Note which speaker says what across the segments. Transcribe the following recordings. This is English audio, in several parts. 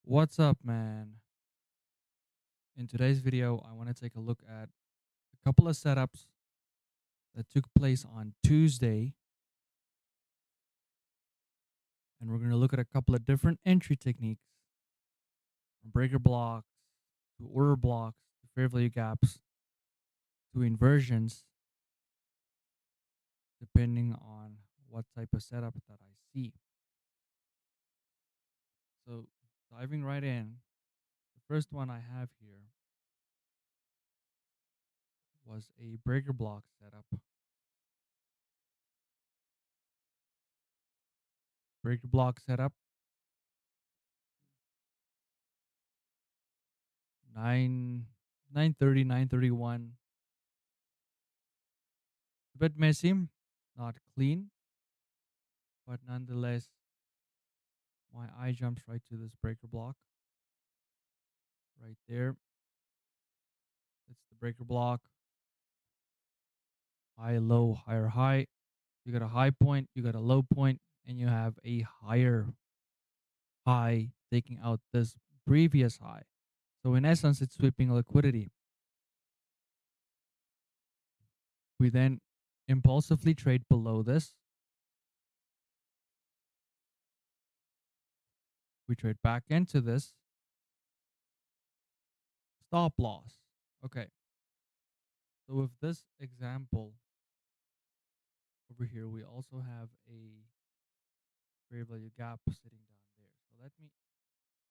Speaker 1: What's up, man? In today's video, I want to take a look at a couple of setups that took place on Tuesday, and we're going to look at a couple of different entry techniques from breaker blocks to order blocks to fair value gaps to inversions, depending on what type of setup that I see. So, diving right in, the first one I have here was a breaker block setup. Breaker block setup 9:30, 9:31. A bit messy, not clean, but nonetheless, my eye jumps right to this breaker block right there. It's the breaker block. High, low, higher, high. You got a high point, you got a low point, and you have a higher high taking out this previous high. So in essence, it's sweeping liquidity. We then impulsively trade below this. We trade back into this. Stop loss. Okay. So with this example over here, we also have a fair value gap sitting down there. So let me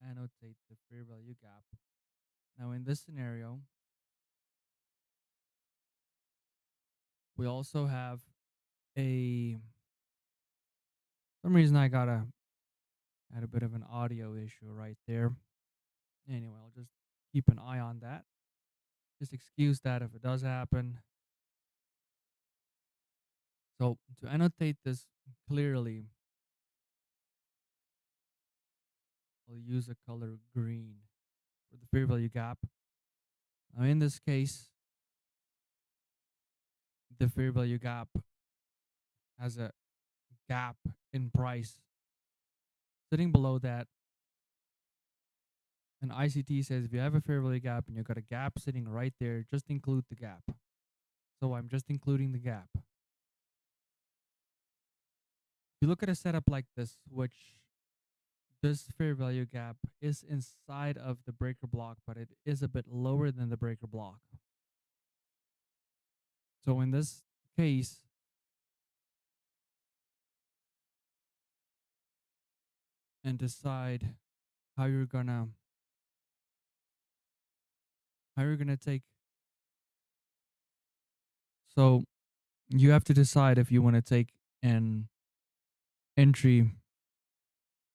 Speaker 1: annotate the fair value gap. Now in this scenario, we also have a some reason I gotta had a bit of an audio issue right there. Anyway, I'll just keep an eye on that. Just excuse that if it does happen. So to annotate this clearly, I'll use a color green for the fair value gap. Now in this case, the fair value gap has a gap in price sitting below that. And ICT says if you have a fair value gap and you've got a gap sitting right there, just include the gap. So I'm just including the gap. If you look at a setup like this, which this fair value gap is inside of the breaker block, but it is a bit lower than the breaker block. So in this case, and decide how you're gonna take. So you have to decide if you want to take an entry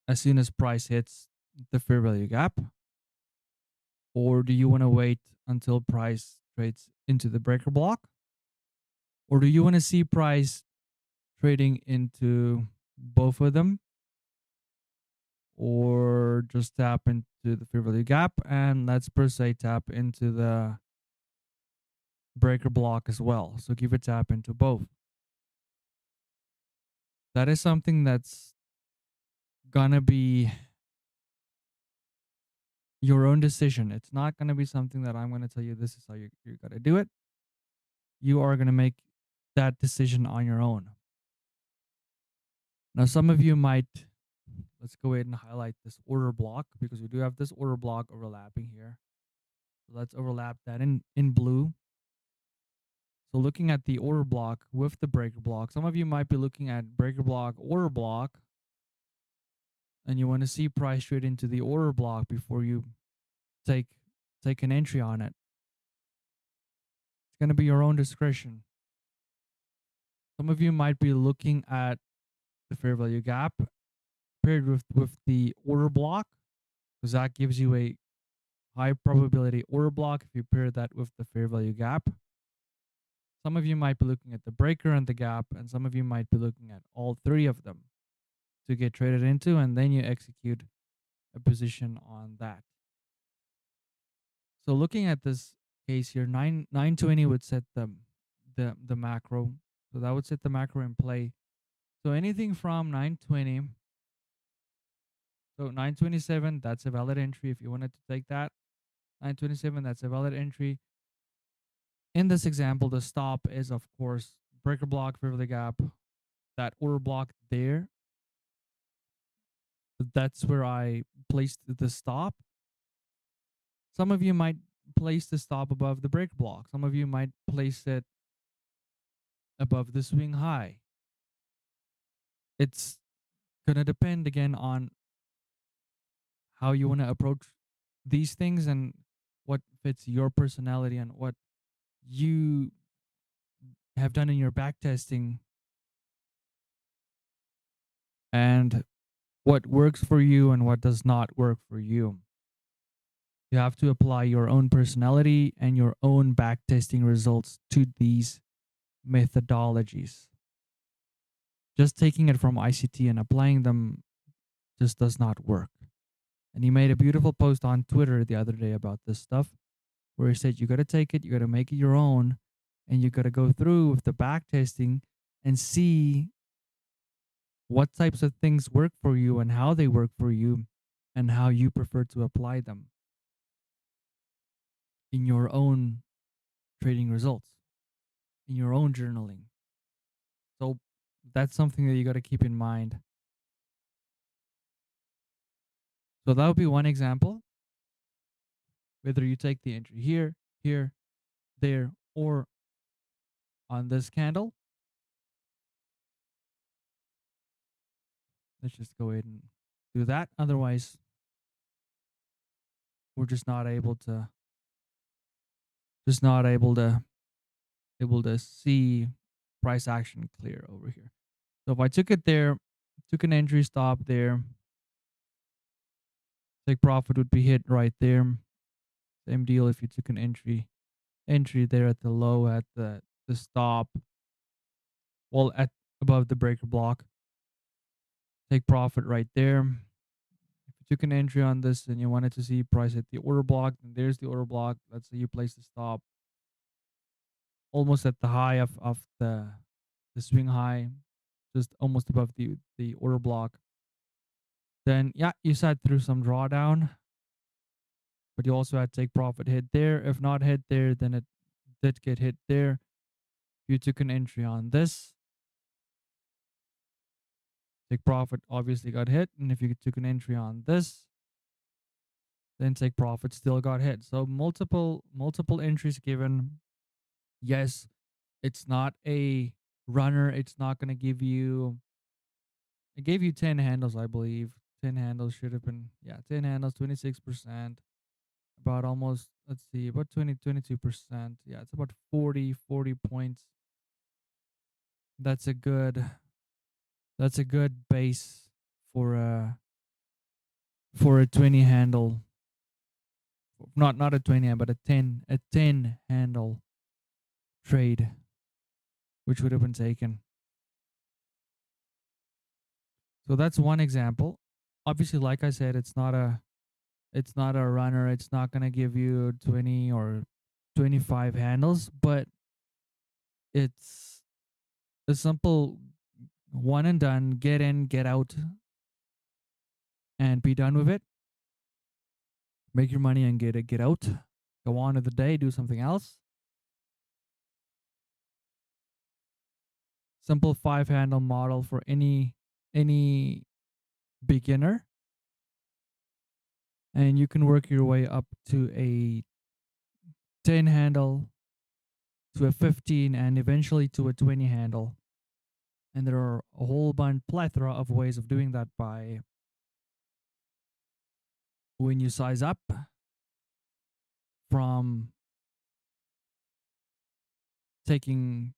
Speaker 1: as soon as price hits the fair value gap, or do you want to wait until price trades into the breaker block, or do you want to see price trading into both of them, or just tap into the fair value gap and let's per se tap into the breaker block as well? So give a tap into both. That is something that's gonna be your own decision. It's not gonna be something that I'm gonna tell you this is how you gotta do it. You are gonna make that decision on your own. Now, some of you might, let's go ahead and highlight this order block because we do have this order block overlapping here. So let's overlap that in blue. So looking at the order block with the breaker block, some of you might be looking at breaker block, order block, and you want to see price trade into the order block before you take an entry on it. It's going to be your own discretion. Some of you might be looking at the fair value gap paired with the order block because that gives you a high probability order block if you pair that with the fair value gap. Some of you might be looking at the breaker and the gap, and some of you might be looking at all three of them to get traded into, and then you execute a position on that. So looking at this case here, 920 would set the macro. So that would set the macro in play. So anything from 920. So 927, that's a valid entry if you wanted to take that. 927, that's a valid entry. In this example, the stop is, of course, breaker block, fill the gap, that order block there. That's where I placed the stop. Some of you might place the stop above the breaker block. Some of you might place it above the swing high. It's going to depend again on how you want to approach these things and what fits your personality and what you have done in your back testing and what works for you and what does not work for you. You have to apply your own personality and your own back testing results to these methodologies. Just taking it from ICT and applying them just does not work. And he made a beautiful post on Twitter the other day about this stuff, where he said you got to take it, you got to make it your own, and you got to go through with the back testing and see what types of things work for you and how they work for you and how you prefer to apply them in your own trading results, in your own journaling. So that's something that you got to keep in mind. So that would be one example. Whether you take the entry here, here, there, or on this candle. Let's just go ahead and do that. Otherwise, we're just not able to able to see price action clear over here. So if I took it there, took an entry stop there, take profit would be hit right there. Same deal if you took an entry there at the low at the stop, well at above the breaker block. Take profit right there. If you took an entry on this and you wanted to see price at the order block, then there's the order block. Let's say you place the stop almost at the high of the swing high, just almost above the order block. Then yeah, you sat through some drawdown, but you also had take profit hit there. If not hit there, then it did get hit there. You took an entry on this. Take profit obviously got hit, and if you took an entry on this, then take profit still got hit. So multiple entries given. Yes, it's not a runner. It's not going to give you. It gave you 10 handles, I believe. 10 handles should have been, yeah, 10 handles, 26%. About almost, let's see, about 22%. Yeah, it's about 40 points. That's a good, that's a good base for a 20 handle. Not a 20, but a 10 handle trade, which would have been taken. So that's one example. Obviously, like I said, it's not a runner. It's not going to give you 20 or 25 handles, but it's a simple one and done, get in, get out, and be done with it. Make your money and get out. Go on to the day, do something else. Simple 5 handle model for any beginner. And you can work your way up to a 10 handle, to a 15, and eventually to a 20 handle. And there are a whole bunch, plethora of ways of doing that by when you size up from taking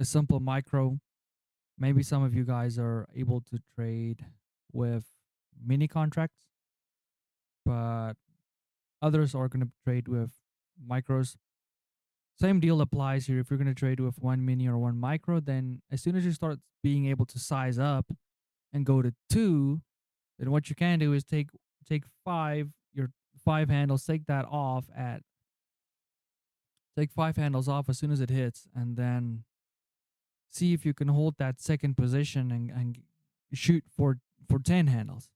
Speaker 1: a simple micro. Maybe some of you guys are able to trade with mini contracts, but others are going to trade with micros. Same deal applies here. If you're going to trade with one mini or one micro, then as soon as you start being able to size up and go to two, then what you can do is take your 5 handles, take 5 handles off as soon as it hits, and then see if you can hold that second position and shoot for 10 handles.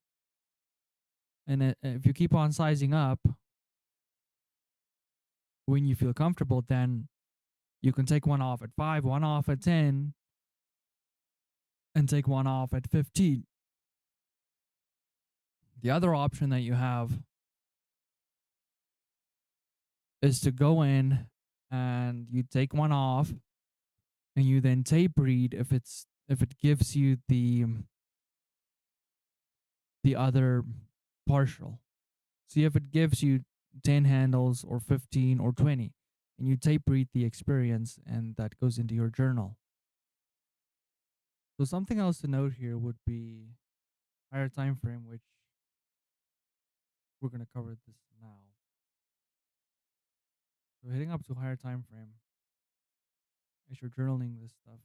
Speaker 1: And if you keep on sizing up when you feel comfortable, then you can take one off at 5, one off at 10, and take one off at 15. The other option that you have is to go in and you take one off and you then tape read if it gives you the other partial. See if it gives you 10 handles or 15 or 20, and you tape read the experience, and that goes into your journal. So something else to note here would be higher time frame, which we're going to cover this now. So hitting up to higher time frame as you're journaling this stuff,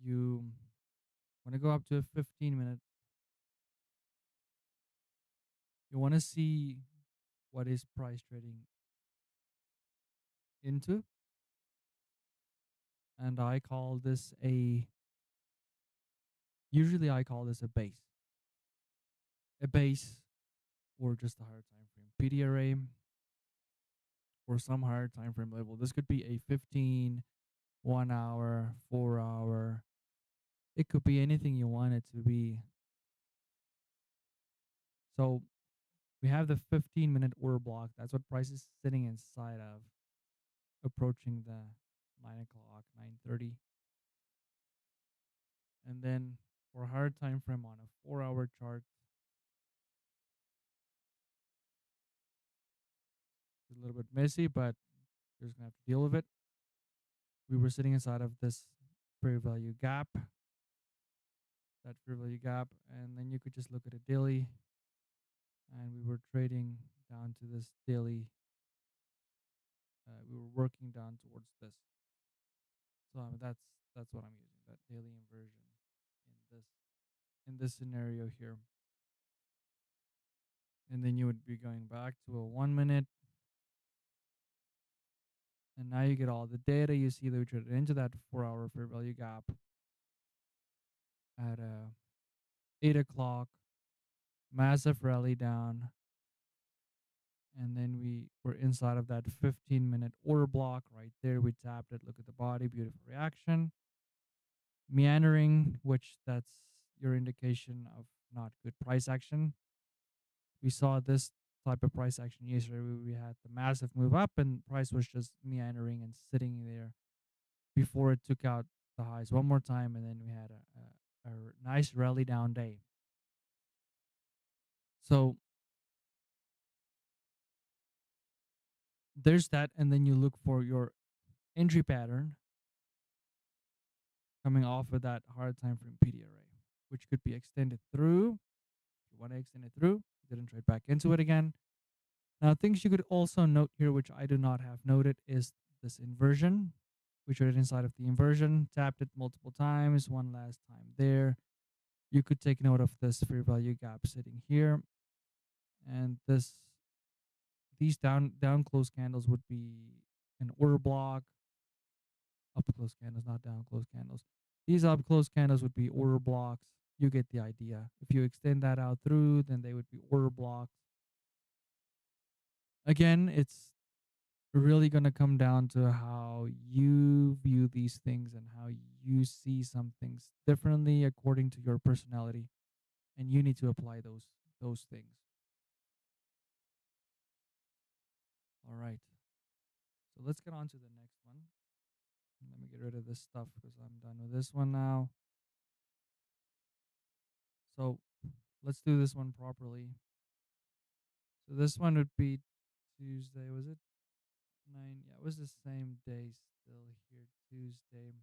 Speaker 1: you want to go up to a 15-minute. You want to see what is price trading into, and usually I call this a base or just a higher time frame PD array or some higher time frame label. This could be a 15, 1 hour, 4 hour. It could be anything you want it to be. So we have the 15-minute order block. That's what price is sitting inside of, approaching the 9 o'clock, 9:30. And then for a higher time frame on a 4 hour chart, it's a little bit messy, but you're just gonna have to deal with it. We were sitting inside of this fair value gap, that fair value gap, and then you could just look at a daily, and we were trading down to this daily. We were working down towards this. So that's what I'm using, that daily inversion in this scenario here. And then you would be going back to a 1 minute, and now you get all the data. You see that we traded into that 4 hour fair value gap at 8 o'clock, massive rally down, and then we were inside of that 15-minute order block right there. We tapped it. Look at the body, beautiful reaction, meandering, which that's your indication of not good price action. We saw this type of price action yesterday. We had the massive move up, and price was just meandering and sitting there before it took out the highs one more time, and then we had a nice rally down day. So there's that, and then you look for your entry pattern coming off of that hard time frame PD array, which could be extended through. If you want to extend it through, didn't trade back into it again. Now, things you could also note here, which I do not have noted, is this inversion. We traded inside of the inversion, tapped it multiple times, one last time there. You could take note of this fair value gap sitting here, and these down close candles would be an order block. Up close candles, not down close candles. These up close candles would be order blocks. You get the idea. If you extend that out through, then they would be order blocks. Again, it's really going to come down to how you view these things and how you see some things differently according to your personality, and you need to apply those things. All right. So let's get on to the next one. Let me get rid of this stuff because I'm done with this one now. So let's do this one properly. So this one would be Tuesday, was it? 9. Yeah, it was the same day still here, Tuesday.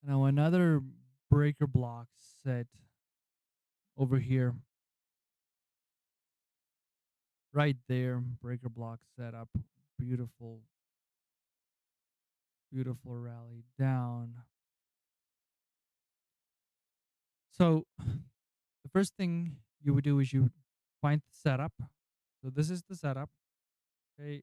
Speaker 1: Now another breaker block set over here. Right there, breaker block set up. Beautiful, beautiful rally down. So the first thing you would do is you find the setup. So this is the setup. Okay.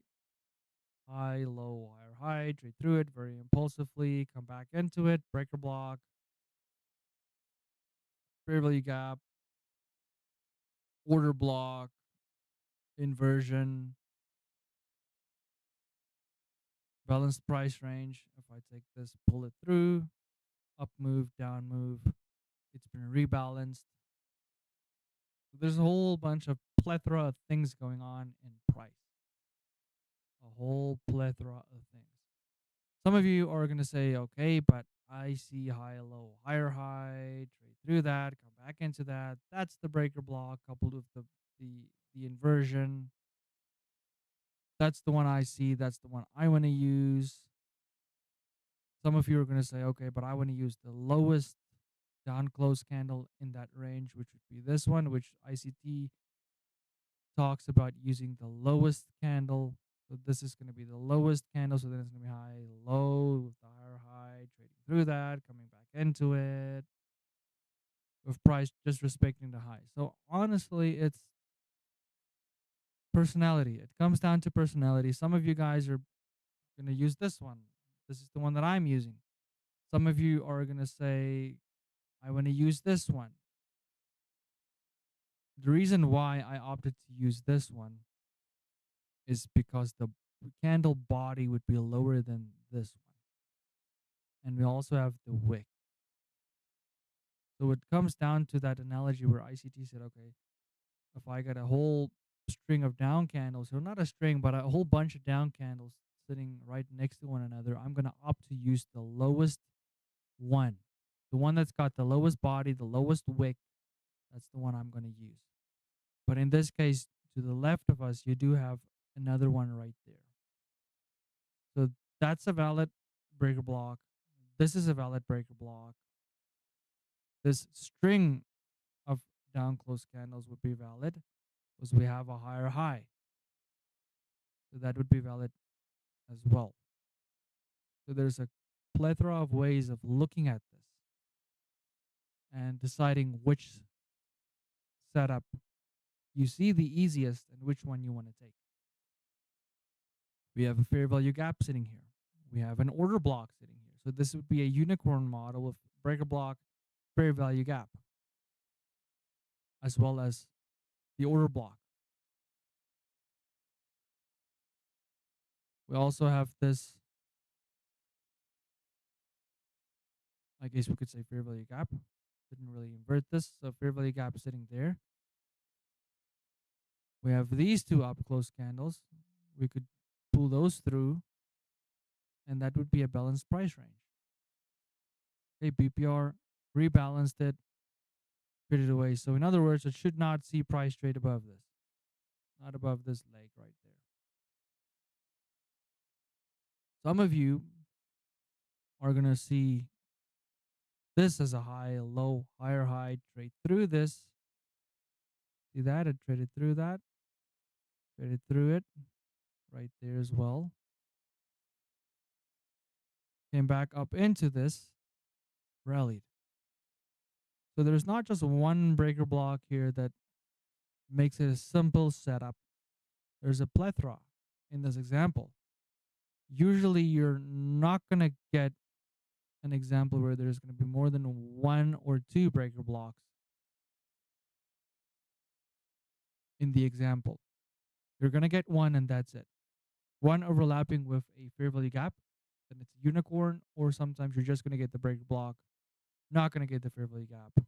Speaker 1: High, low, higher, high, trade through it very impulsively, come back into it, breaker block. fair value gap, order block, inversion, balanced price range. If I take this, pull it through, up move, down move, it's been rebalanced. There's a whole bunch of plethora of things going on in price. A whole plethora of things. Some of you are going to say, okay, but I see high, low, higher high, trade through that, come back into that. That's the breaker block coupled with the inversion. That's the one I see. That's the one I want to use. Some of you are going to say, okay, but I want to use the lowest down close candle in that range, which would be this one, which ICT talks about using the lowest candle. So this is going to be the lowest candle. So then it's going to be high, low, with the higher high, trading through that, coming back into it, with price just respecting the high. So honestly, it's personality. It comes down to personality. Some of you guys are going to use this one. This is the one that I'm using. Some of you are going to say, I want to use this one. The reason why I opted to use this one is because the candle body would be lower than this one. And we also have the wick. So it comes down to that analogy where ICT said, okay, if I got a whole string of down candles, or not a string, but a whole bunch of down candles sitting right next to one another, I'm going to opt to use the lowest one. The one that's got the lowest body, the lowest wick, that's the one I'm going to use. But in this case, to the left of us, you do have another one right there. So that's a valid breaker block. This is a valid breaker block. This string of down close candles would be valid because we have a higher high. So that would be valid as well. So there's a plethora of ways of looking at this and deciding which setup you see the easiest and which one you want to take. We have a fair value gap sitting here. We have an order block sitting here. So this would be a unicorn model with breaker block, fair value gap, as well as the order block. We also have this, I guess we could say fair value gap. Didn't really invert this. So fair value gap is sitting there. We have these two up close candles. We could pull those through, and that would be a balanced price range. Okay, BPR rebalanced it, put it away. So in other words, it should not see price trade above this, not above this leg right there. Some of you are going to see this as a high, a low, higher high, trade through this. See that? It traded through that, traded through it right there as well. Came back up into this, rallied. So there's not just one breaker block here that makes it a simple setup. There's a plethora in this example. Usually you're not going to get an example where there's going to be more than one or two breaker blocks in the example. You're going to get one and that's it. One overlapping with a fair value gap, then it's a unicorn, or sometimes you're just going to get the breaker block, not going to get the fair value gap.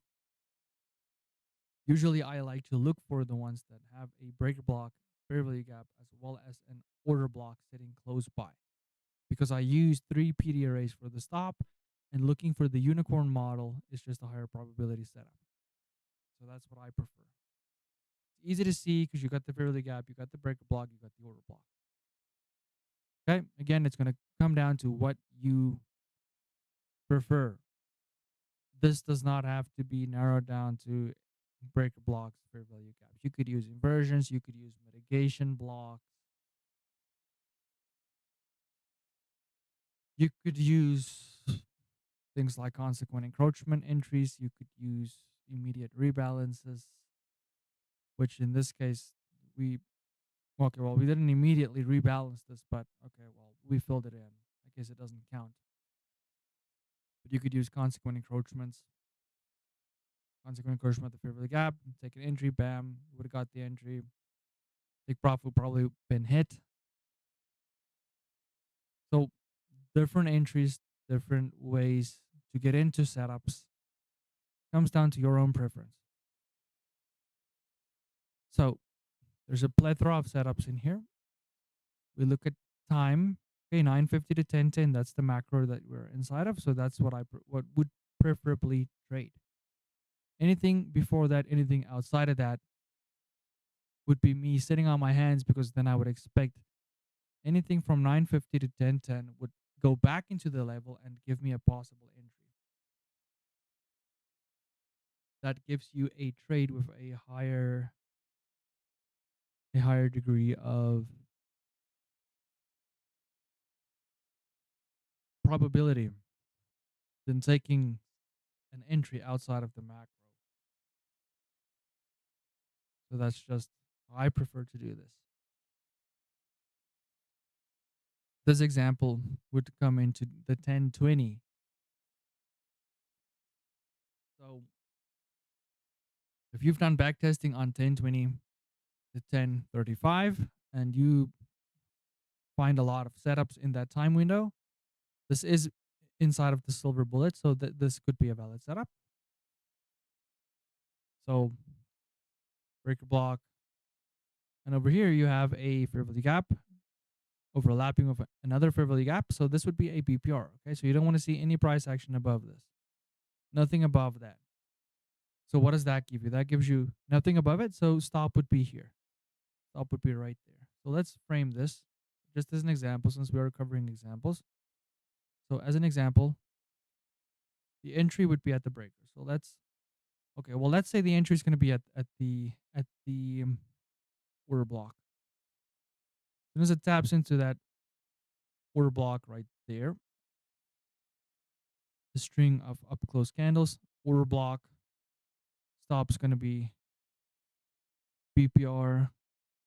Speaker 1: Usually I like to look for the ones that have a breaker block, fair value gap, as well as an order block sitting close by, because I use 3 PD arrays for the stop, and looking for the unicorn model is just a higher probability setup. So that's what I prefer. It's easy to see because you got the fair value gap, you got the breaker block, you got the order block. Okay, again, it's going to come down to what you prefer. This does not have to be narrowed down to breaker blocks, fair value gaps. You could use inversions, you could use mitigation blocks. You could use things like consequent encroachment entries. You could use immediate rebalances, which in this case, we didn't immediately rebalance this, but okay, well, we filled it in. I guess it doesn't count. But you could use consequent encroachments. Consequent encroachment of the fair value gap. Take an entry, bam, would have got the entry. Take profit would probably been hit. So different entries, different ways to get into setups. Comes down to your own preference. So there's a plethora of setups in here. We look at time. Okay, 9:50 to 10:10. That's the macro that we're inside of. So that's what what would preferably trade. Anything before that, anything outside of that, would be me sitting on my hands, because then I would expect anything from 9:50 to 10:10 would go back into the level and give me a possible entry. That gives you a trade with a higher degree of probability than taking an entry outside of the macro. So that's just how I prefer to do this. This example would come into the 1020. So if you've done backtesting on 1020 to 1035 and you find a lot of setups in that time window, this is inside of the silver bullet, so that this could be a valid setup. So breaker block, and over here you have a fair value gap overlapping with another fair value gap. So this would be a BPR. Okay, so you don't want to see any price action above this, nothing above that. So what does that give you? That gives you nothing above it. So stop would be here. Stop would be right there. So let's frame this just as an example, since we are covering examples. So as an example, the entry would be at the breaker. So let's okay. Well, let's say the entry is going to be at the order block. As soon as it taps into that order block right there, the string of up close candles, order block, stop's going to be BPR,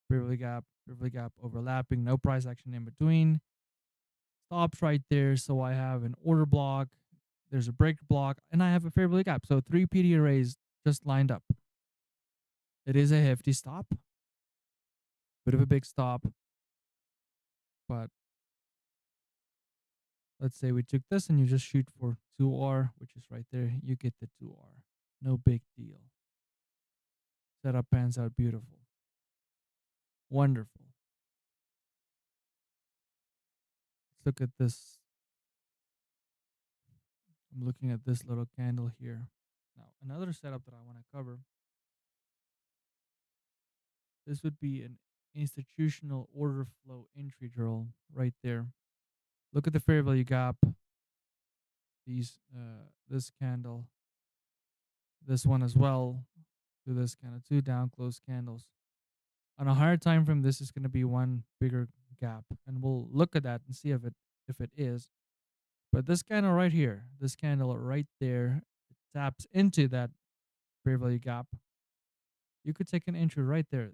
Speaker 1: fair value gap overlapping, no price action in between. Stops right there. So I have an order block, there's a breaker block, and I have a fair value gap. So 3 PD arrays just lined up. It is a hefty stop, bit of a big stop, but let's say we took this and you just shoot for 2R, which is right there. You get the 2R. No big deal. Setup pans out beautiful. Wonderful. Let's look at this. I'm looking at this little candle here. Now, another setup that I want to cover. This would be an institutional order flow entry drill right there. Look at the fair value gap. This candle, this one as well. Do this kind of two down close candles. On a higher time frame, this is going to be one bigger gap, and we'll look at that and see if it is. But this candle right here, this candle right there, it taps into that fair value gap. You could take an entry right there.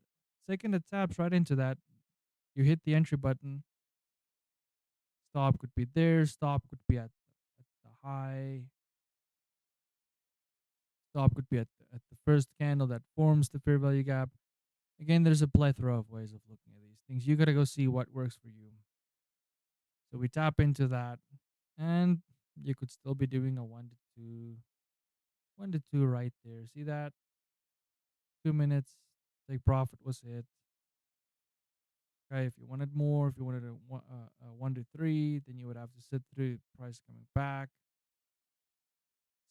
Speaker 1: Second, it taps right into that. You hit the entry button. Stop could be there. Stop could be at the high. Stop could be at the first candle that forms the fair value gap. Again, there's a plethora of ways of looking at these things. You got to go see what works for you. So we tap into that, and you could still be doing a 1 to 2 right there. See that? 2 minutes. Take profit was hit. Okay, if you wanted more, if you wanted a 1 to 3, then you would have to sit through price coming back.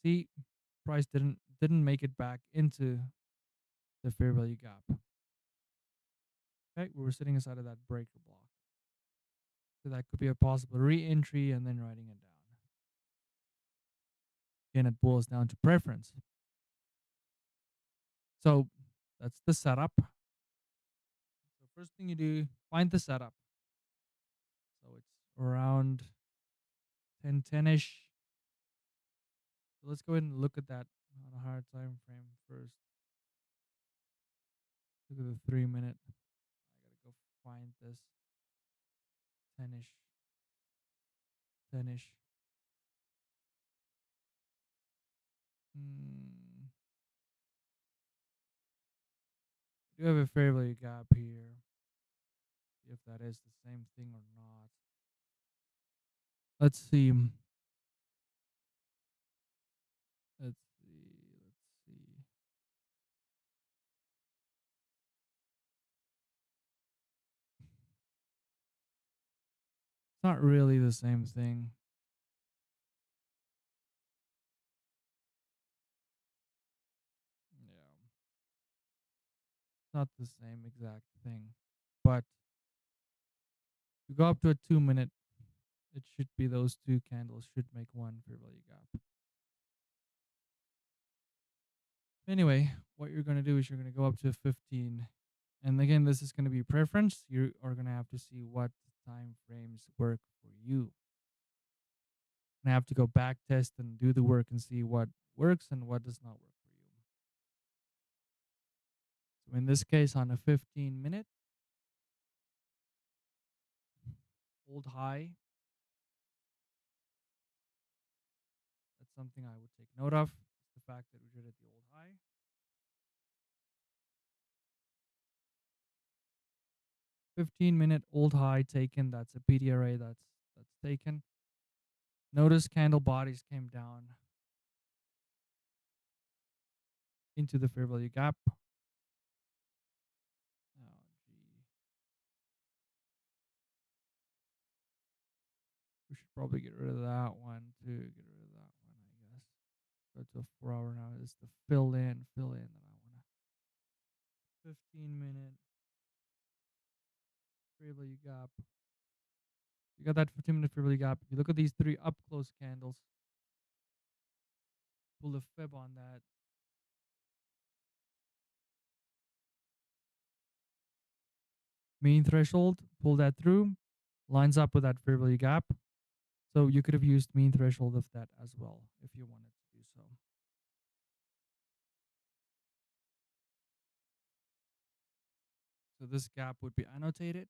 Speaker 1: See, price didn't make it back into the fair value gap. Okay, we were sitting inside of that breaker block. So that could be a possible re-entry and then writing it down. Again, it boils down to preference. So that's the setup. So first thing you do, find the setup. So it's around 10:10ish. So let's go ahead and look at that on a higher time frame first. Look at the 3 minute. I gotta go find this 10ish. 10ish. do have a fair value gap here. See if that is the same thing or not. Let's see. Let's see. Let's see. It's not really the same thing. Yeah. It's not the same exact thing. But you go up to a 2 minute, it should be those two candles should make one fair value gap. Anyway, what you're going to do is you're going to go up to 15. And again, this is going to be preference. You are going to have to see what time frames work for you. And I have to go back test and do the work and see what works and what does not work for you. So in this case, on a 15-minute, hold high. That's something I would take note of. It's the fact that we did it the old high. 15-minute old high taken. That's a PDRA that's taken. Notice candle bodies came down into the fair value gap. Oh, gee. We should probably get rid of that one too. Get rid of that one, I guess. Go to a 4 hour now. It's the fill in that I want to. 15-minute fair value gap. You got that 15-minute fair value gap. If you look at these three up close candles, pull the fib on that. Mean threshold, pull that through, lines up with that fair value gap. So you could have used mean threshold of that as well if you wanted to do so. So this gap would be annotated.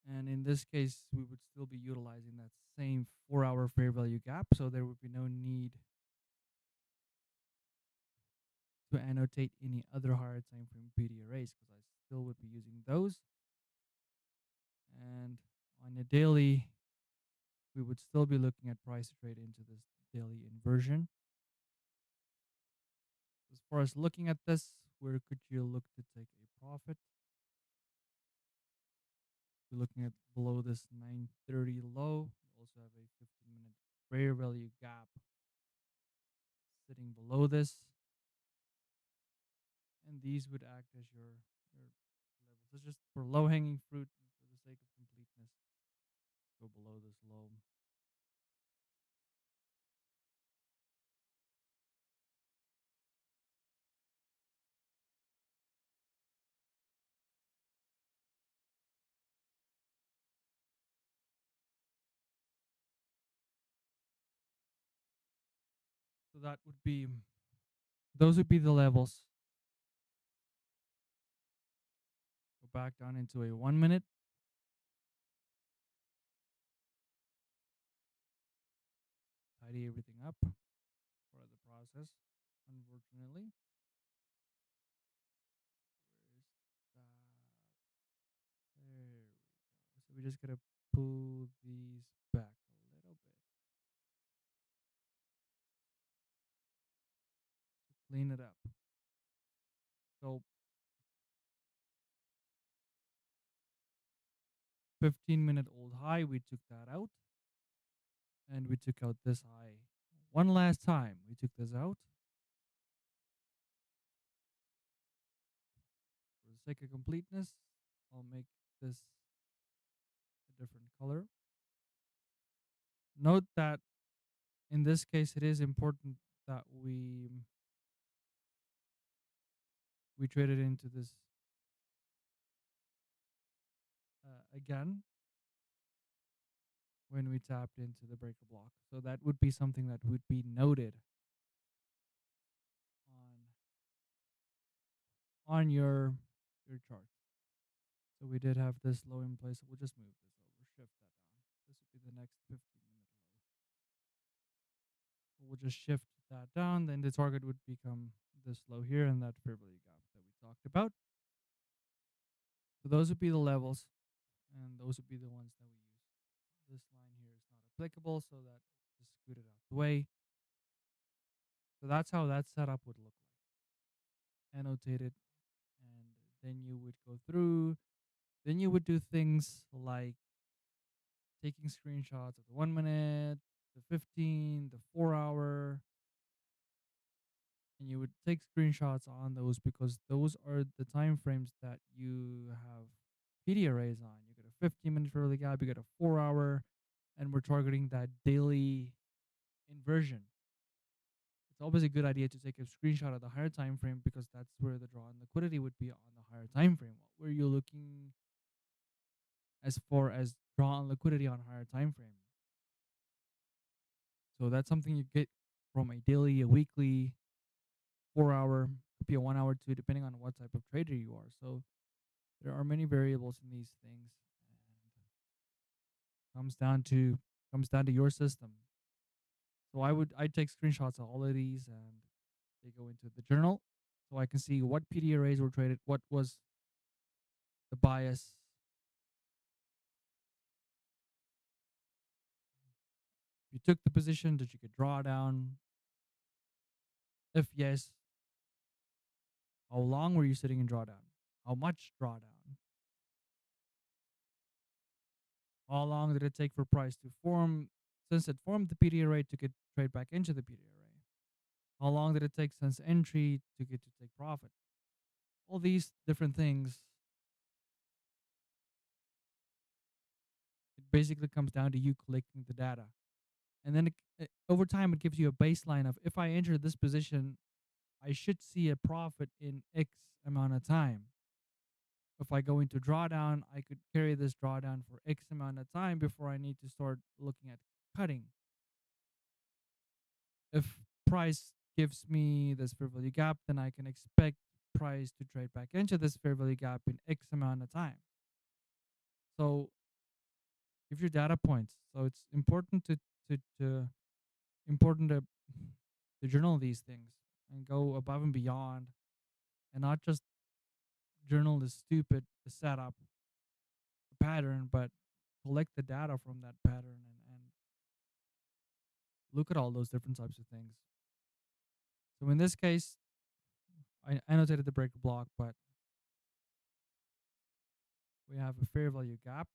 Speaker 1: And in this case, we would still be utilizing that same 4 hour fair value gap. So there would be no need to annotate any other higher time frame PDRAs because I still would be using those. And on a daily, we would still be looking at price to trade into this daily inversion. As far as looking at this, where could you look to take a profit? You're looking at below this 930 low. You also have a 15-minute fair value gap sitting below this. And these would act as your levels. So just for low hanging fruit and for the sake of completeness, go below this low. So that would be those would be the levels. Go back down into a 1 minute. Tidy everything up for the process. Unfortunately, where's that? There we go. So we just gotta pull these back a little bit to clean it up. So 15-minute old high, we took that out. And we took out this high. One last time, we took this out. For the sake of completeness, I'll make this a different color. Note that in this case, it is important that we trade it into this again when we tapped into the breaker block. So that would be something that would be noted on your chart. So we did have this low in place. So we'll just move this over, shift that down. This would be the next 15-minute low. So we'll just shift that down. Then the target would become this low here and that fair value gap that we talked about. So those would be the levels, and those would be the ones that we use. This line here is not applicable, so that just scoot it out the way. So that's how that setup would look like, annotated, and then you would go through. Then you would do things like taking screenshots of the 1 minute, the 15, the 4 hour, and you would take screenshots on those because those are the time frames that you have PD arrays on. You get a 15-minute fairly gap, you get a 4 hour, and we're targeting that daily inversion. It's always a good idea to take a screenshot of the higher time frame because that's where the draw in liquidity would be on the higher time frame. What were you looking as far as draw on liquidity on higher time frame? So that's something you get from a daily, a weekly, 4 hour, could be a 1 hour too, depending on what type of trader you are. So there are many variables in these things, and comes down to your system. So I'd take screenshots of all of these, and they go into the journal, so I can see what PD arrays were traded, what was the bias. If you took the position, did you get drawdown? If yes, how long were you sitting in drawdown? How much drawdown? How long did it take for price to form? Since it formed the PD array to get trade back into the PD array, how long did it take since entry to get to take profit? All these different things. It basically comes down to you collecting the data, and then over time it gives you a baseline of if I enter this position, I should see a profit in X amount of time. If I go into drawdown, I could carry this drawdown for X amount of time before I need to start looking at cutting. If price gives me this fair value gap, then I can expect price to trade back into this fair value gap in X amount of time. So give your data points. So it's important to important to journal these things and go above and beyond, and not just journal the stupid the setup pattern, but collect the data from that pattern, and look at all those different types of things. So in this case, I annotated the breaker block, but we have a fair value gap.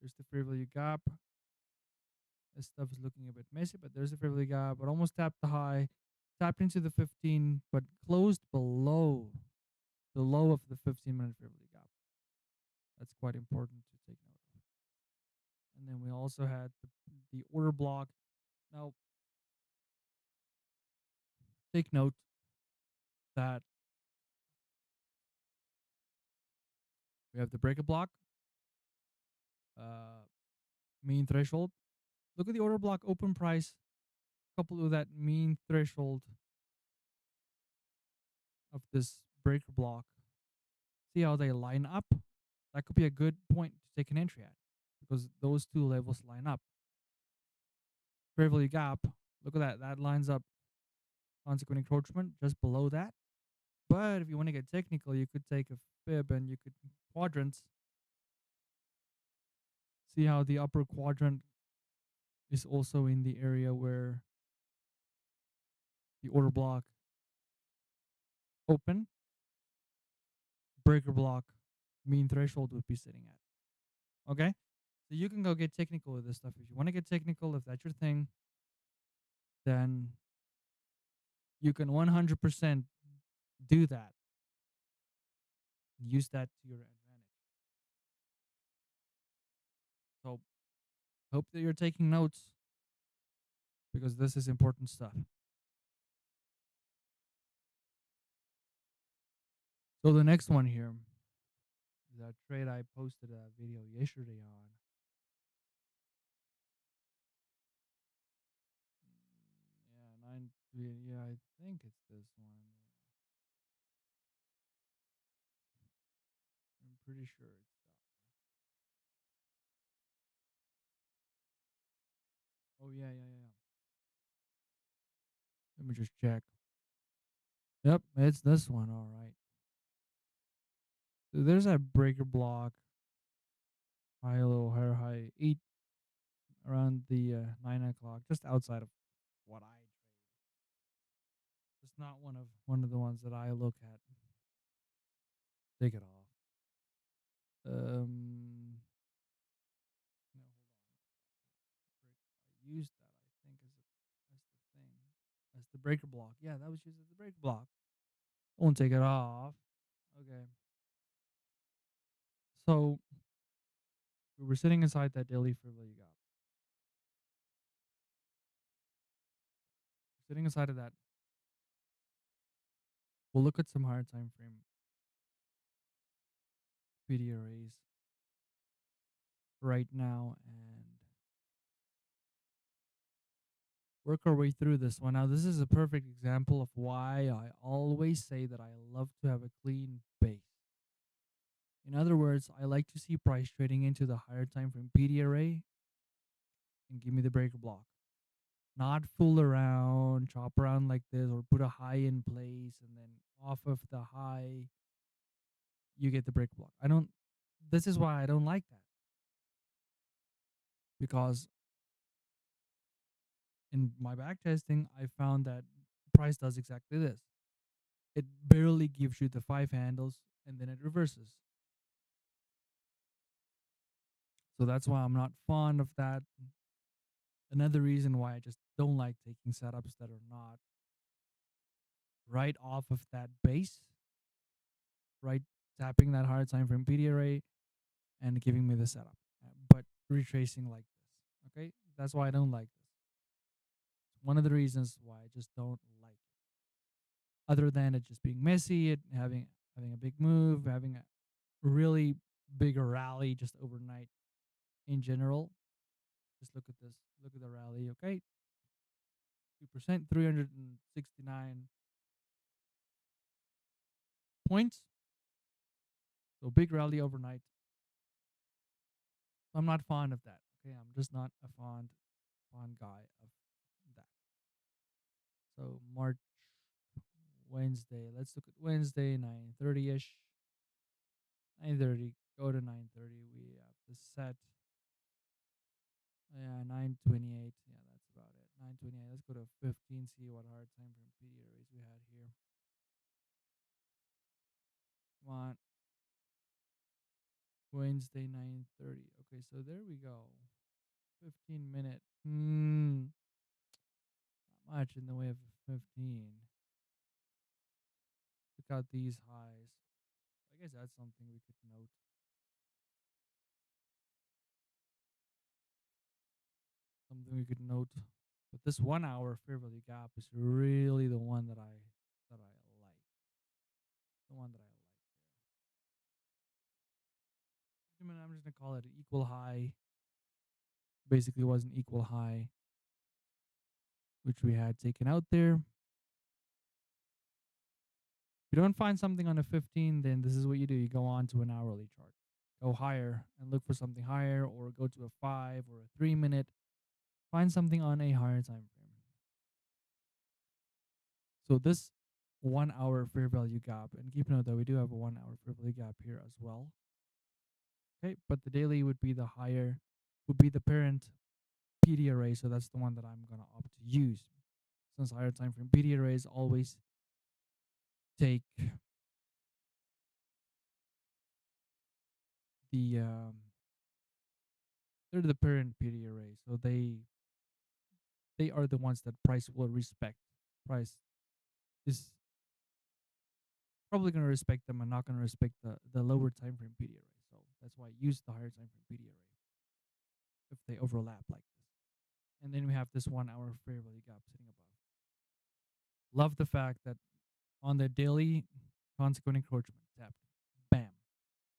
Speaker 1: There's the fair value gap. This stuff is looking a bit messy, but there's a fair value gap. But almost tapped the high, tapped into the 15, but closed below the low of the 15-minute fair value gap. That's quite important to take note of. And then we also had the order block. Now, take note that we have the breaker block, uh, mean threshold. Look at the order block open price, coupled with that mean threshold of this breaker block. See how they line up? That could be a good point to take an entry at because those two levels line up. Fair value gap, look at that. That lines up consequent encroachment just below that. But if you want to get technical, you could take a fib and you could quadrants. See how the upper quadrant is also in the area where the order block open, breaker block, mean threshold would be sitting at. Okay? So you can go get technical with this stuff. If you want to get technical, if that's your thing, then you can 100% do that. Use that to your advantage. So hope that you're taking notes because this is important stuff. So the next one here is a trade I posted a video yesterday on. Yeah, yeah, I think it's this one. I'm pretty sure it's that. Oh yeah, yeah, yeah. Let me just check. Yep, it's this one. All right. So there's a breaker block, high, low, higher, high, 8 around the 9 o'clock, just outside of what I trade. It's not one of the ones that I look at. Take it off. No, hold on. I used that, I think, as the thing, as the breaker block. Yeah, that was used as the breaker block. Won't take it off. Okay. So we were sitting inside that daily fair value gap. Sitting inside of that, we'll look at some higher time frame PDRAs right now and work our way through this one. Now, this is a perfect example of why I always say that I love to have a clean base. In other words, I like to see price trading into the higher time frame PDRA and give me the breaker block. Not fool around, chop around like this, or put a high in place and then off of the high, you get the breaker block. This is why I don't like that. Because in my back testing, I found that price does exactly this. It barely gives you the 5 handles and then it reverses. So that's why I'm not fond of that. Another reason why I just don't like taking setups that are not right off of that base, right, tapping that hard time frame PDRA and giving me the setup, but retracing like this. Okay, that's why I don't like this. One of the reasons why I just don't like it. Other than it just being messy, it having a big move, having a really bigger rally just overnight in general. Just look at this. Look at the rally. Okay, 2%, 369 points. So big rally overnight. I'm not fond of that. Okay, I'm just not a fond guy of that. So March Wednesday. Let's look at Wednesday 9:30 ish. 9:30. Go to 9:30. We have the set. Yeah, 9:28. Yeah, that's about it. 9:28. Let's go to 15. See what hard time from PD arrays we had here. Come on. Wednesday 9:30. Okay, so there we go. 15-minute. Not much in the way of 15. Look out these highs. I guess that's something we could note. Something we could note. But this 1 hour fair value gap is really the one that I like. The one that I like there. I'm just gonna call it an equal high. Basically was an equal high, which we had taken out there. If you don't find something on a 15, then this is what you do. You go on to an hourly chart. Go higher and look for something higher, or go to a 5 or a 3 minute. Find something on a higher time frame. So this 1 hour fair value gap, and keep note that we do have a 1 hour fair value gap here as well. Okay, but the daily would be the higher, would be the parent PD array. So that's the one that I'm gonna opt to use. Since higher time frame PD arrays always take the they're the parent PD array, so they are the ones that price will respect. Price is probably going to respect them and not going to respect the lower time frame PD array. So that's why I use the higher time frame PD array if they overlap like this. And then we have this 1 hour fair value gap sitting above. Love the fact that on the daily consequent encroachment tap, bam.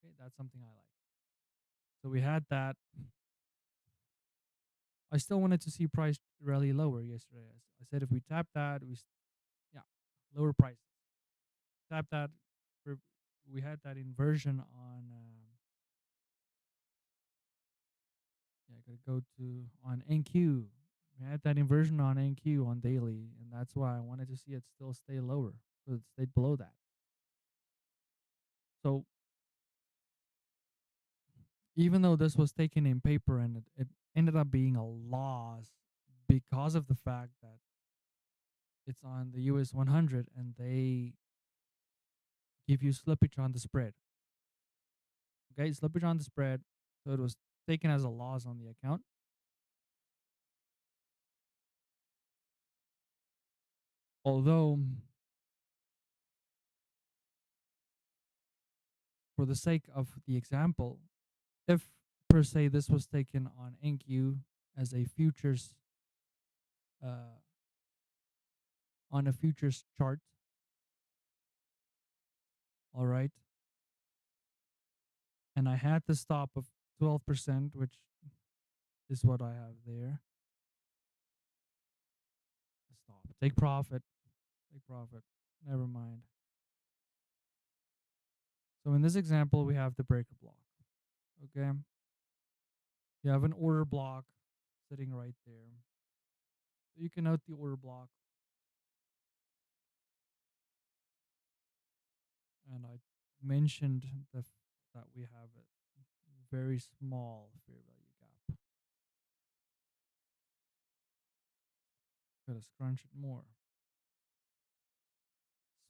Speaker 1: Okay, that's something I like. So we had that. I still wanted to see price rally lower yesterday. I said if we tap that, yeah, lower price. Tap that. We had that inversion on. Yeah, I gotta go to on NQ. We had that inversion on NQ on daily, and that's why I wanted to see it still stay lower. So it stayed below that. So even though this was taken in paper and it ended up being a loss because of the fact that it's on the US 100 and they give you slippage on the spread. Okay, slippage on the spread. So it was taken as a loss on the account. Although, for the sake of the example, if per se this was taken on NQ as a futures, uh, on a futures chart, all right, and I had the stop of 12%, which is what I have there. Stop. Take profit. Take profit. Never mind. So in this example, we have the breaker block. Okay. You have an order block sitting right there. So you can note the order block. And I mentioned that we have a very small fair value gap. Gotta scrunch it more.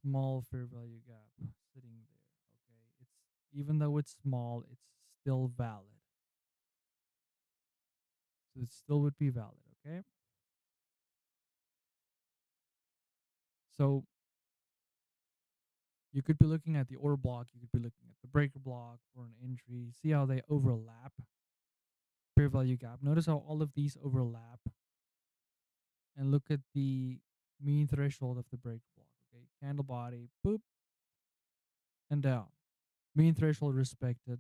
Speaker 1: Small fair value gap sitting there. Okay. It's even though it's small, it's still valid. So it still would be valid. Okay. So you could be looking at the order block, you could be looking at the breaker block for an entry, see how they overlap, fair value gap. Notice how all of these overlap, and look at the mean threshold of the breaker block. Okay, candle body, boop, and down. Mean threshold respected,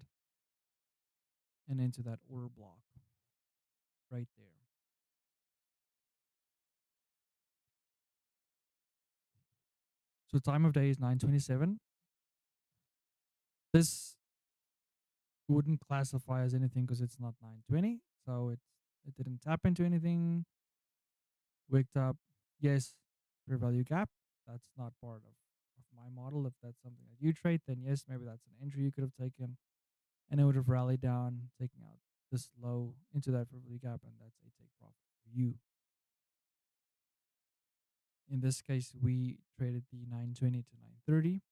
Speaker 1: and into that order block right there. So time of day is 9:27. This wouldn't classify as anything because it's not 9:20, so it didn't tap into anything. Waked up, yes, fair value gap. That's not part of my model. If that's something that you trade, then yes, maybe that's an entry you could have taken, and it would have rallied down, taking out this low into that fair value gap, and that's a take profit for you. In this case, we traded the 9:20 to 9:30,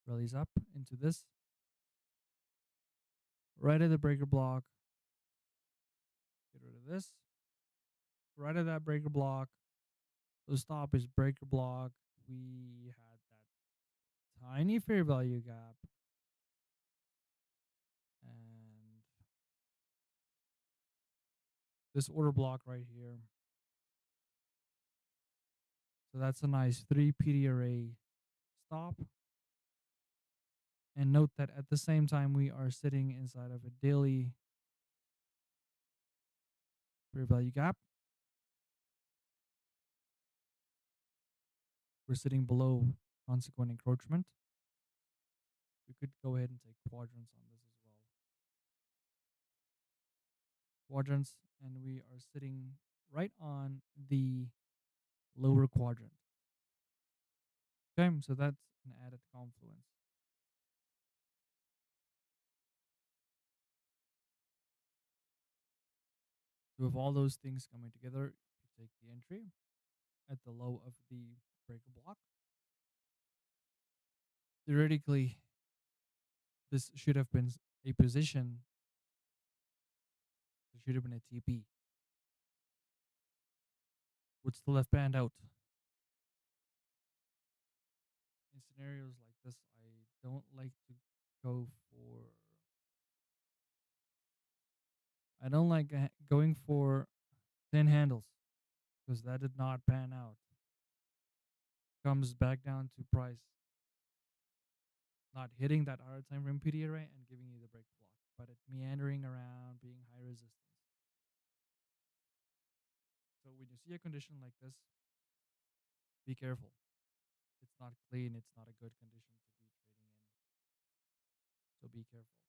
Speaker 1: rallies up into this, right at the breaker block. Get rid of this, right at that breaker block. The stop is breaker block. We had that tiny fair value gap, and this order block right here. So that's a nice 3 PD array stop. And note that at the same time, we are sitting inside of a daily fair value gap. We're sitting below consequent encroachment. We could go ahead and take quadrants on this as well. Quadrants, and we are sitting right on the lower quadrant. Okay, so that's an added confluence. So with all those things coming together, you take the entry at the low of the breaker block. Theoretically, this should have been a position. It should have been a TP. Would still have panned out. In scenarios like this, I don't like to go for. I don't like going for thin handles because that did not pan out. Comes back down to price not hitting that higher time frame PD array and giving you the break block, but it meandering around, being high resistance. So when you see a condition like this, be careful. It's not clean. It's not a good condition to be trading in. So be careful.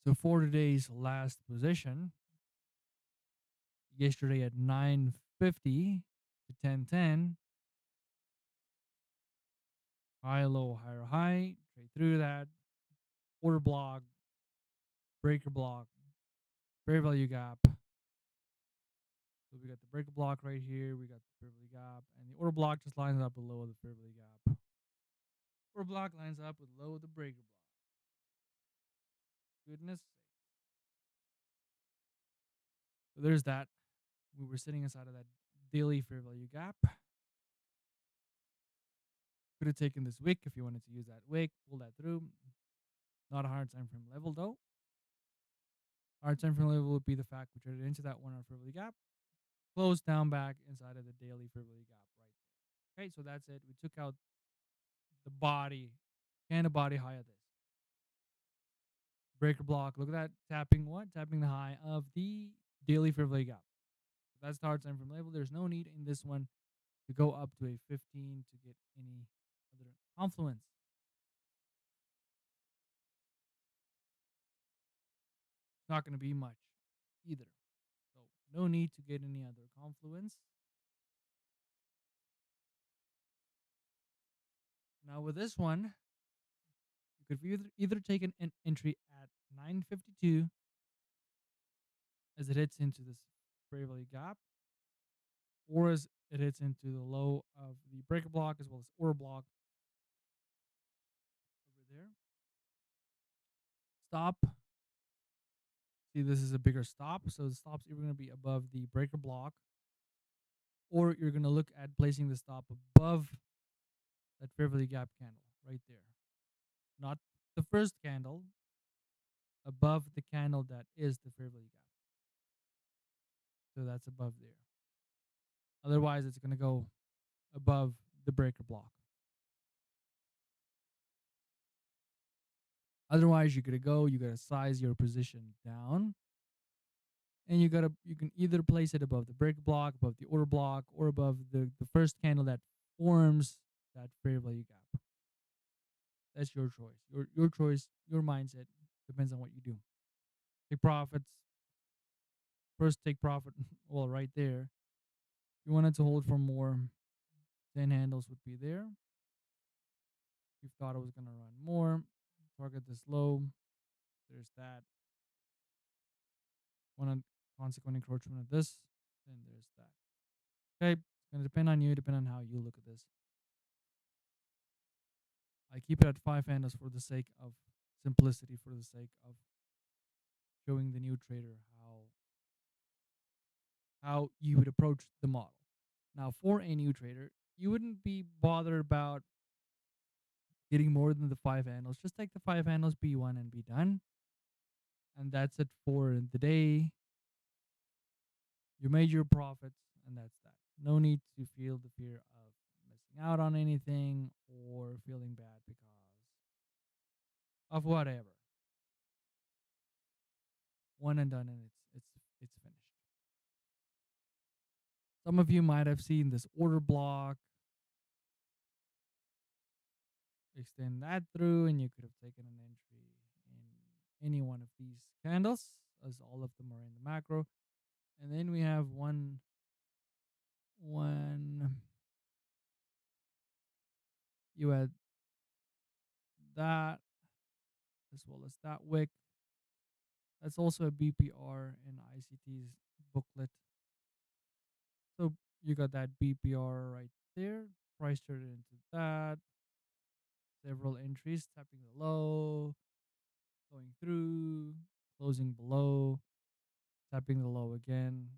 Speaker 1: So for today's last position, yesterday at 9:50 to 10:10, high, low, higher, high, trade through that order block, breaker block, fair value gap. So we got the breaker block right here. We got the fair value gap, and the order block just lines up below the fair value gap. Order block lines up with low the breaker block. Goodness sake. So there's that. We were sitting inside of that daily fair value gap. Could have taken this wick if you wanted to use that wick, pull that through. Not a hard time frame level though. Hard time frame level would be the fact we traded into that 1 hour fair value gap, closed down back inside of the daily fair value gap right there. Okay, so that's it. We took out the body, candle body high of this. Breaker block. Look at that. Tapping what? Tapping the high of the daily fair value gap. That's the hard time frame level. There's no need in this one to go up to a 15 to get any other confluence. It's not going to be much either. So no need to get any other confluence. Now with this one, you could either take an entry at 952 as it hits into this fair value gap, or as it hits into the low of the breaker block as well as order block over there. Stop. See, this is a bigger stop, so the stop's either going to be above the breaker block, or you're going to look at placing the stop above that fair value gap candle right there. Not the first candle, above the candle that is the fair value gap. So that's above there. Otherwise, it's going to go above the breaker block. Otherwise, you gotta size your position down, and you can either place it above the breaker block, above the order block, or above the first candle that forms that fair value gap. That's your choice. Your choice, your mindset depends on what you do. Take profits. First, take profit. Well, right there. If you wanted to hold for more, 10 handles would be there. If you thought it was gonna run more, target this low. There's that. Want a consequent encroachment of this, then there's that. Okay, it's gonna depend on you, depend on how you look at this. I keep it at 5 handles for the sake of simplicity, for the sake of showing the new trader how you would approach the model. Now, for a new trader, you wouldn't be bothered about getting more than the 5 handles. Just take the 5 handles, B1, and be done. And that's it for the day. You made your profits, and that's that. No need to feel the fear of missing out on anything or feeling bad because of whatever. One and done, and it's finished. Some of you might have seen this order block. Extend that through, and you could have taken an entry in any one of these candles, as all of them are in the macro. And then we have one you had that as well as that wick. That's also a BPR in ICT's booklet. So you got that BPR right there. Price traded into that. Several entries, tapping the low, going through, closing below, tapping the low again.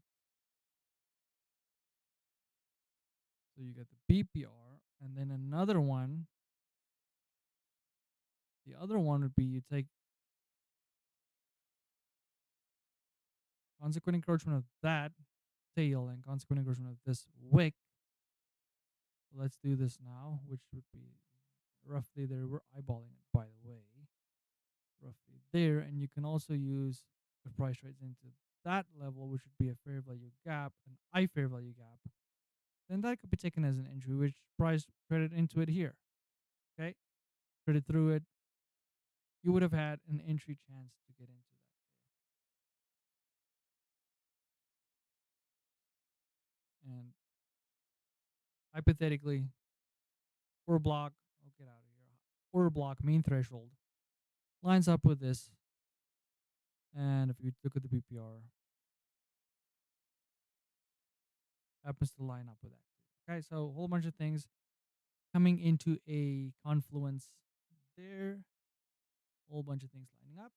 Speaker 1: So you get the BPR, and then another one. The other one would be you take consequent encroachment of that tail and consequent encroachment of this wick. So let's do this now, which would be roughly there. We're eyeballing it, by the way. Roughly there, and you can also use the price trades into that level, which would be a fair value gap, an I fair value gap. Then that could be taken as an entry, which price traded into it here. Okay, traded through it. You would have had an entry chance to get into that there. And hypothetically, order block, I'll get out of here. order block mean threshold lines up with this. And if you look at the BPR, happens to line up with that too. Okay, so a whole bunch of things coming into a confluence there. A whole bunch of things lining up.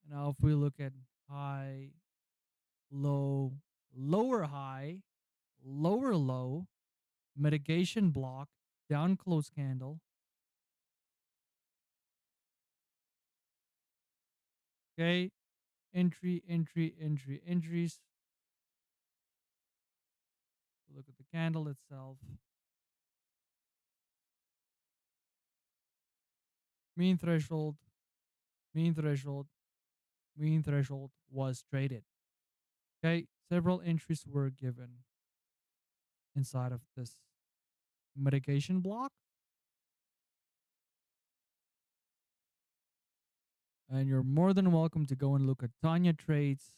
Speaker 1: And now if we look at high, low, lower high, lower low, mitigation block, down close candle. Okay, entry, entry, entry, entries. Look at the candle itself. Mean threshold, mean threshold, mean threshold was traded. Okay, several entries were given inside of this mitigation block. And you're more than welcome to go and look at Tanya Trades.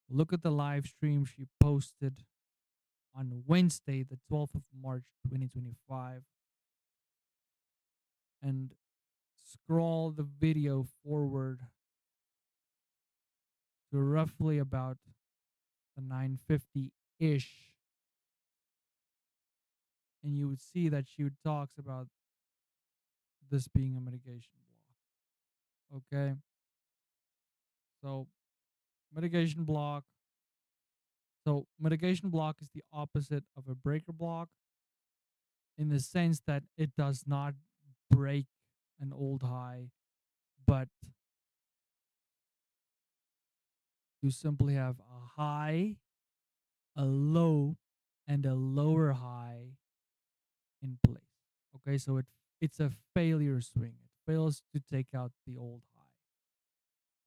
Speaker 1: Look at the live stream she posted on Wednesday, the 12th of March, 2025. And scroll the video forward to roughly about the 950-ish. And you would see that she talks about this being a mitigation block. Okay. So mitigation block. So mitigation block is the opposite of a breaker block in the sense that it does not break an old high, but you simply have a high, a low, and a lower high in place. Okay, so it's a failure swing. It fails to take out the old high.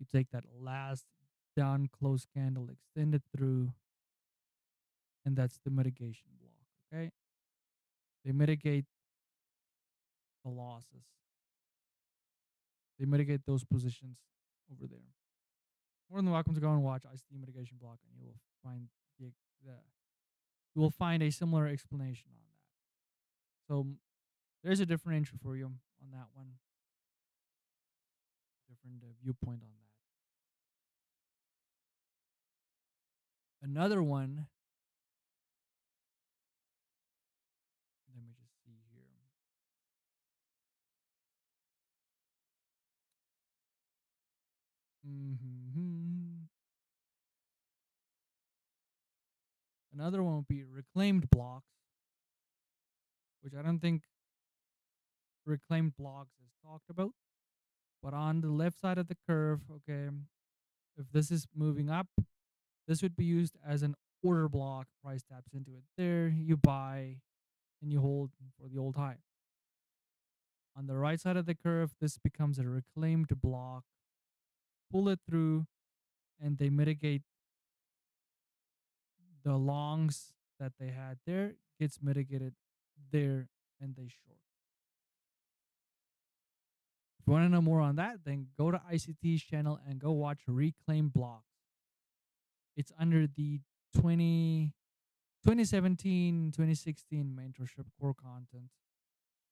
Speaker 1: You take that last down close candle, extend it through, and that's the mitigation block. Okay, they mitigate the losses. They mitigate those positions over there. More than welcome to go and watch ICT mitigation block, and you will find the you will find a similar explanation on that. So there's a different entry for you on that one, different viewpoint on that. Another one. Let me just see here. Mm-hmm. Another one would be reclaimed blocks, which I don't think reclaimed blocks is talked about. But on the left side of the curve, okay, if this is moving up, this would be used as an order block. Price taps into it. There, you buy and you hold for the old high. On the right side of the curve, this becomes a reclaimed block. Pull it through, and they mitigate the longs that they had there, gets mitigated there, and they short. If you want to know more on that, then go to ICT's channel and go watch Reclaim Blocks. It's under the 2017, 2016 mentorship core content.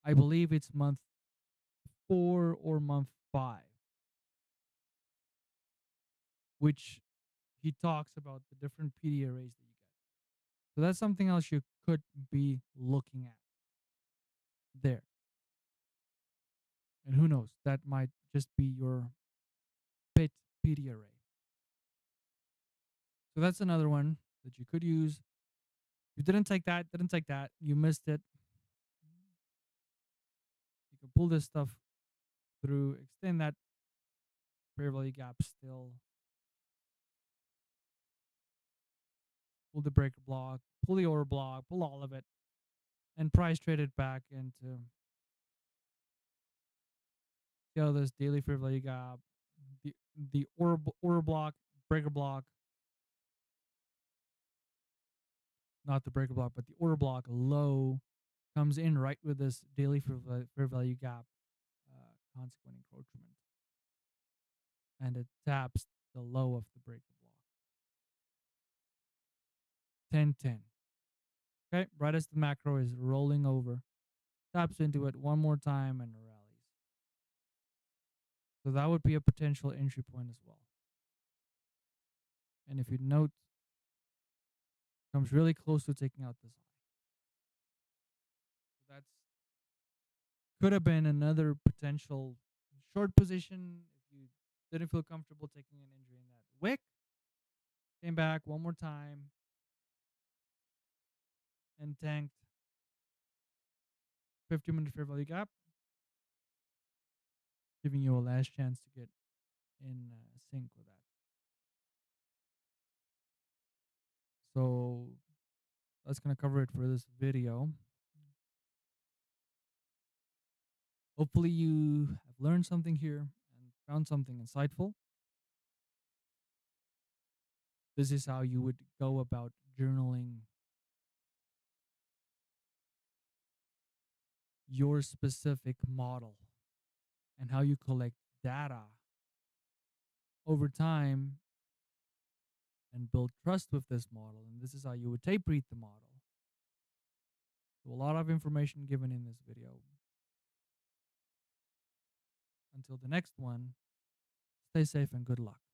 Speaker 1: I believe it's month 4 or month 5, which he talks about the different PD arrays that you get. So that's something else you could be looking at there. And who knows, that might just be your pit PD array. So that's another one that you could use. You didn't take that, you missed it. You can pull this stuff through, extend that fair value gap still, pull the breaker block, pull the order block, pull all of it, and price trade it back into this daily fair value gap, the order block, breaker block, not the breaker block, but the order block low comes in right with this daily fair value gap consequent encroachment, and it taps the low of the breaker block. 10-10. Okay, right as the macro is rolling over, taps into it one more time and rallies. So that would be a potential entry point as well. And if you note, comes really close to taking out this high. So that's could have been another potential short position if you didn't feel comfortable taking an entry in that wick. Came back one more time and tanked 50-minute fair value gap, giving you a last chance to get in sync with that. So that's going to cover it for this video. Hopefully you have learned something here and found something insightful. This is how you would go about journaling your specific model and how you collect data over time and build trust with this model. And this is how you would tape read the model. So a lot of information given in this video. Until the next one, stay safe and good luck.